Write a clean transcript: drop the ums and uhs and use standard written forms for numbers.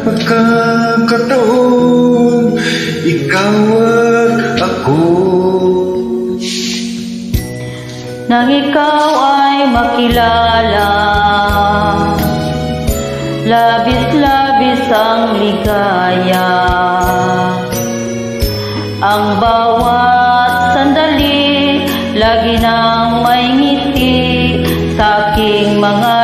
pagkakataon, ikaw at ako. Nang ikaw ay makilala, labis-labis ang ligaya. Ang bawat sandali, lagi nang may ngiti sa aking mga